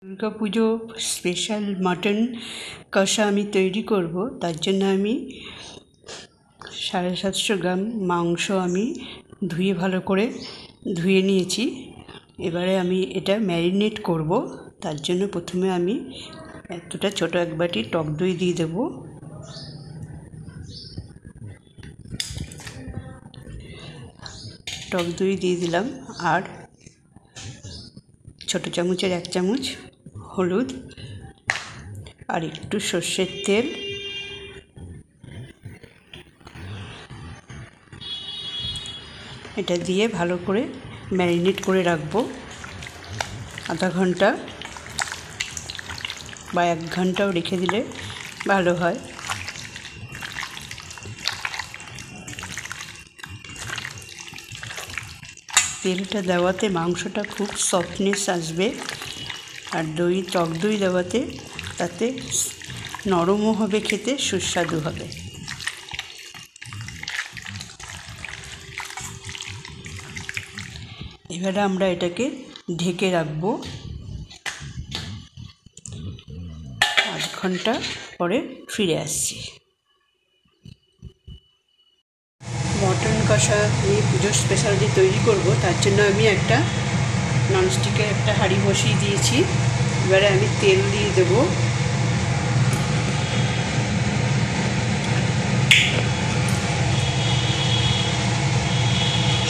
দুর্গা পুজো special mutton কষা আমি তৈরি করব। তার জন্য আমি 750 গ্রাম মাংস আমি ভালো করে ধুয়ে নিয়েছি। এবারে আমি এটা ম্যারিনেট করব। তার জন্য প্রথমে আমি এতটা ছোট এক বাটি টক দই দিয়ে দেব। টক দই দিয়ে দিলাম, আর ছোট চামচের 1 চামচ হলুদ, আর একটু সর্ষের তেল, এটা দিয়ে ভালো করে ম্যারিনেট করে রাখবো আধা ঘন্টা বা 1 ঘন্টাও রেখে দিলে ভালো হয়। তেলটা দেওয়াতে মাংসটা খুব সফটনেস আসবে, আর টক দই দেওয়াতে তাতে নরমও হবে, খেতে সুস্বাদু হবে। এবারে আমরা এটাকে ঢেকে রাখবো। আধ ঘন্টা পরে ফিরে আসছি। মটন কষা আমি পুজোর স্পেশালি তৈরি করব। তার জন্য আমি একটা ননস্টিকের একটা হাঁড়ি বসিয়ে দিয়েছি। এবারে আমি তেল দিয়ে দেব।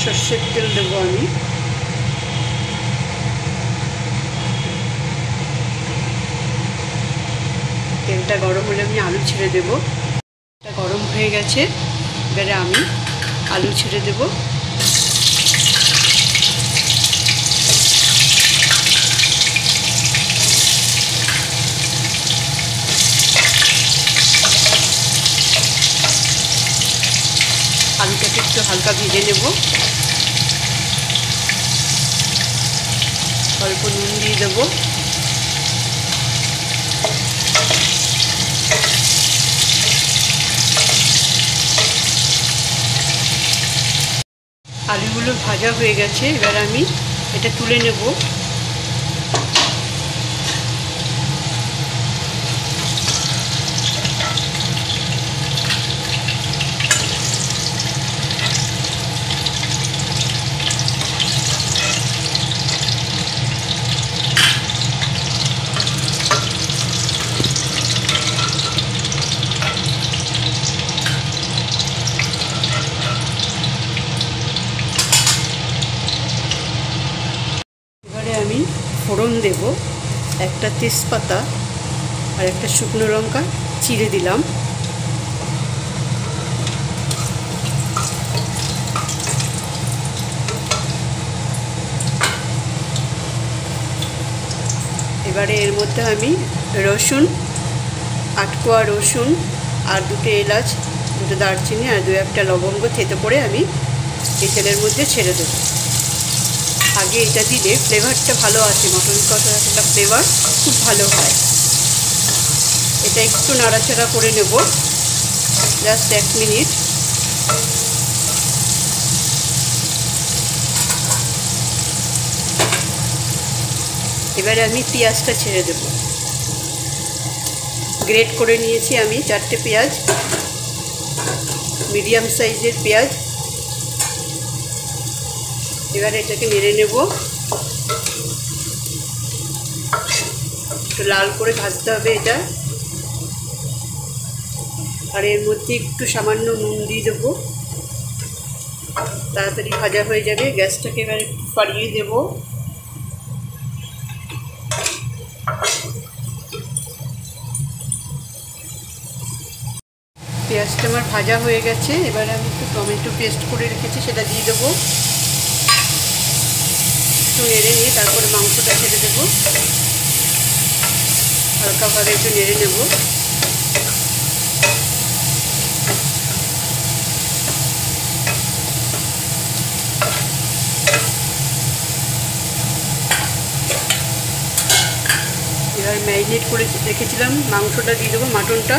সর্ষের তেল দেবো আমি। তেলটা গরম হলে আমি আলু ছেড়ে দেব। এটা গরম হয়ে গেছে, এবারে আমি আলু ছেড়ে দেব। আলুটাকে একটু হালকা ভেজে নেব। অল্প নুন দিয়ে দেবো। আলুগুলো ভাজা হয়ে গেছে, এবার আমি এটা তুলে নেব। আমি ফোড়ন দেব। একটা তেজপাতা আর একটা শুকনো লঙ্কা চিড়ে দিলাম। এবারে এর মধ্যে আমি রসুন, 8 কোয়া রসুন, আর 2টে এলাচ, 2টে দারচিনি, আর 2-1টা লবঙ্গ থেতো করে আমি এই তেলের মধ্যে ছেড়ে দেবো। আগে এটা দিলে ফ্লেভারটা ভালো আসে, মটন কষার একটা ফ্লেভার খুব ভালো হয়। এটা একটু নাড়াচাড়া করে নেব, জাস্ট 1 মিনিট। এবারে আমি পেঁয়াজটা ছেড়ে দেব। গ্রেট করে নিয়েছি আমি 4টে পেঁয়াজ, মিডিয়াম সাইজের পেঁয়াজ। এবারে এটাকে নেড়ে নেব। একটু লাল করে ভাজতে হবে এটা। আর এর মধ্যে একটু সামান্য নুন দিয়ে দেবো, তাড়াতাড়ি ভাজা হয়ে যাবে। গ্যাসটাকে এবারে বাড়িয়ে দেব। পেঁয়াজটা আমার ভাজা হয়ে গেছে। এবারে আমি একটু টমেটো পেস্ট করে রেখেছি, সেটা দিয়ে দেবো। একটু নেড়ে নিয়ে তারপরে মাংসটা ছেড়ে দেবো। হালকাভাবে একটু নেড়ে নেব। এবার ম্যারিনেট করে রেখেছিলাম মাংসটা দিয়ে দেবো, মাটনটা।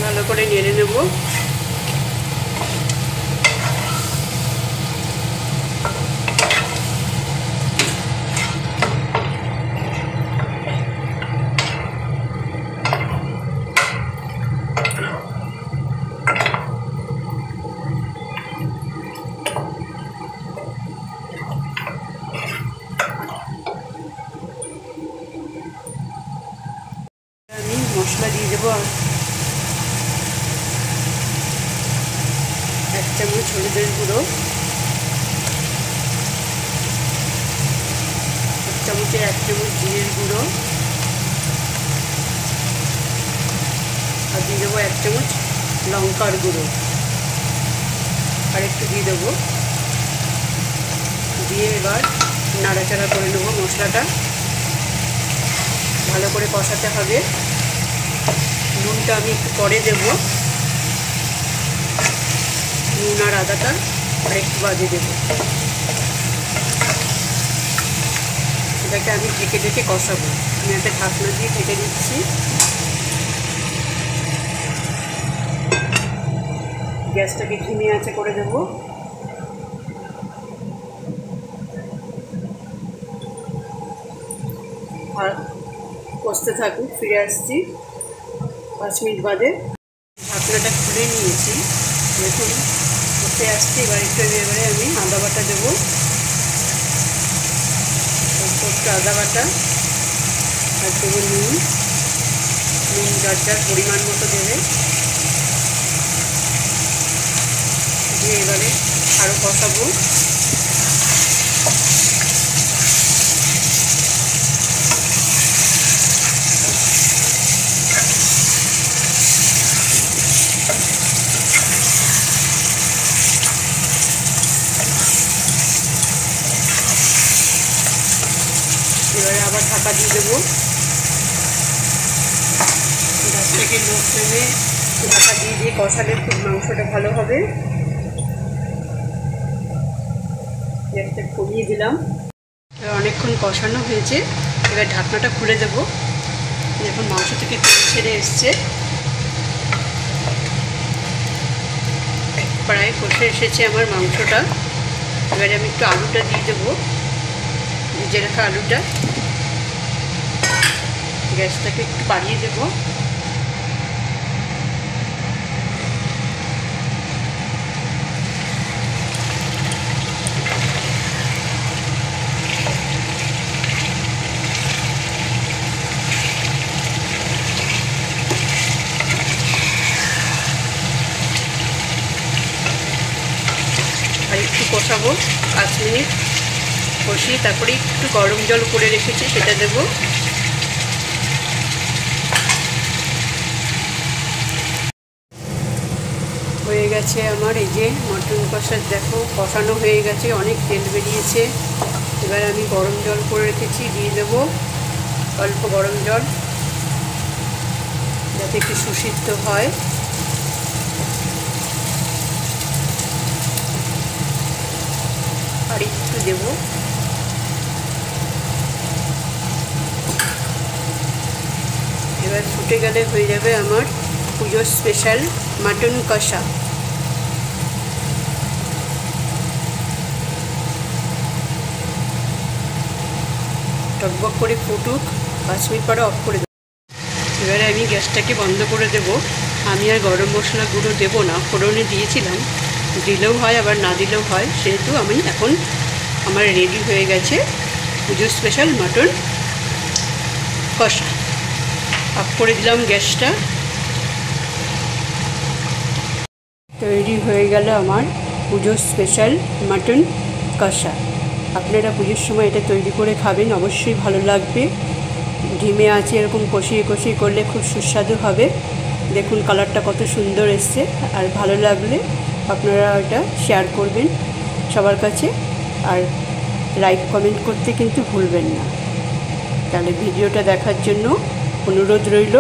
ভালো করে নেড়ে নেব। মশলা দিয়ে দেবো। 1 চামচ হলুদের গুঁড়ো, 1 চামচের 1 চামচ জিরের গুঁড়ো, আর দিয়ে দেবো 1 চামচ লঙ্কার গুঁড়ো, আর একটু দিয়ে দেবো। দিয়ে এবার নাড়াচাড়া করে নেবো। মশলাটা ভালো করে কষাতে হবে। নুনটা আমি একটু পরে দেব, নুন আর আদাটা আর একটু বাদে দেবো। এটাকে আমি ঢেকে ঢেকে কষাবো। আমি একটা ঢাকনা দিয়ে ঢেকে দিচ্ছি। গ্যাসটাকে ধিমে আঁচে করে দেবো। আর কষতে থাকুক। ফিরে আসছি 5 মিনিট বাদে। ঢাকনাটা খুলে নিয়েছি, দেখুন কষতে আসছি। এবারে আমি আদা বাটা দেবো, একটু আদা বাটা, আর দেবো নুন যার যার পরিমাণ মতো দেবে। দিয়ে এবারে আরও কষাবো। এবারে আবার ঢাকা দিয়ে দেবো। গ্যাস থেকে লো ফ্লেমে ঢাকা দিয়ে কষালে খুব মাংসটা ভালো হবে। গ্যাসটা কমিয়ে দিলাম। এবার অনেকক্ষণ কষানো হয়েছে। এবার ঢাকনাটা খুলে দেবো। এখন মাংস থেকে তেল ছেড়ে এসছে, প্রায় কষে এসেছে আমার মাংসটা। এবারে আমি একটু আলুটা দিয়ে দেবো, ভিজে রাখা আলুটা। গ্যাসটাকে একটু বাড়িয়ে দেবো। আর একটু কষাবো 5 মিনিট কষিয়ে, তারপরে একটু গরম জল করে রেখেছি সেটা দেবো। হয়ে গেছে আমার এই যে মটন কষা। দেখো কষানো হয়ে গেছে, অনেক তেল বেরিয়েছে। এবার আমি গরম জল করে রেখেছি, দিয়ে দেবো অল্প গরম জল, যাতে একটু সুসিদ্ধ হয়। আর একটু দেবো। এবার ফুটে গেলে হয়ে যাবে আমার পুজোর স্পেশাল মাটন কষা। টকবক করে ফুটুক, 5 মিনিট পরে অফ করে দেবো। এবারে আমি গ্যাসটাকে বন্ধ করে দেবো। আমি আর গরম মশলা গুঁড়ো দেবো না, ফোড়নে দিয়েছিলাম, দিলেও হয় আবার না দিলেও হয়। সেহেতু আমি এখন আমার রেডি হয়ে গেছে পুজোর স্পেশাল মাটন কষা। অফ করে দিলাম গ্যাসটা। তৈরি হয়ে গেল আমার পুজোর স্পেশাল মাটন কষা। আপনারা পুজোর সময় এটা তৈরি করে খাবেন, অবশ্যই ভালো লাগবে। ধিমে আছে এরকম কষিয়ে কষিয়ে করলে খুব সুস্বাদু হবে। দেখুন কালারটা কত সুন্দর এসছে। আর ভালো লাগলে আপনারা এটা শেয়ার করবেন সবার কাছে, আর লাইক কমেন্ট করতে কিন্তু ভুলবেন না। তাহলে ভিডিওটা দেখার জন্য অনুরোধ রইল।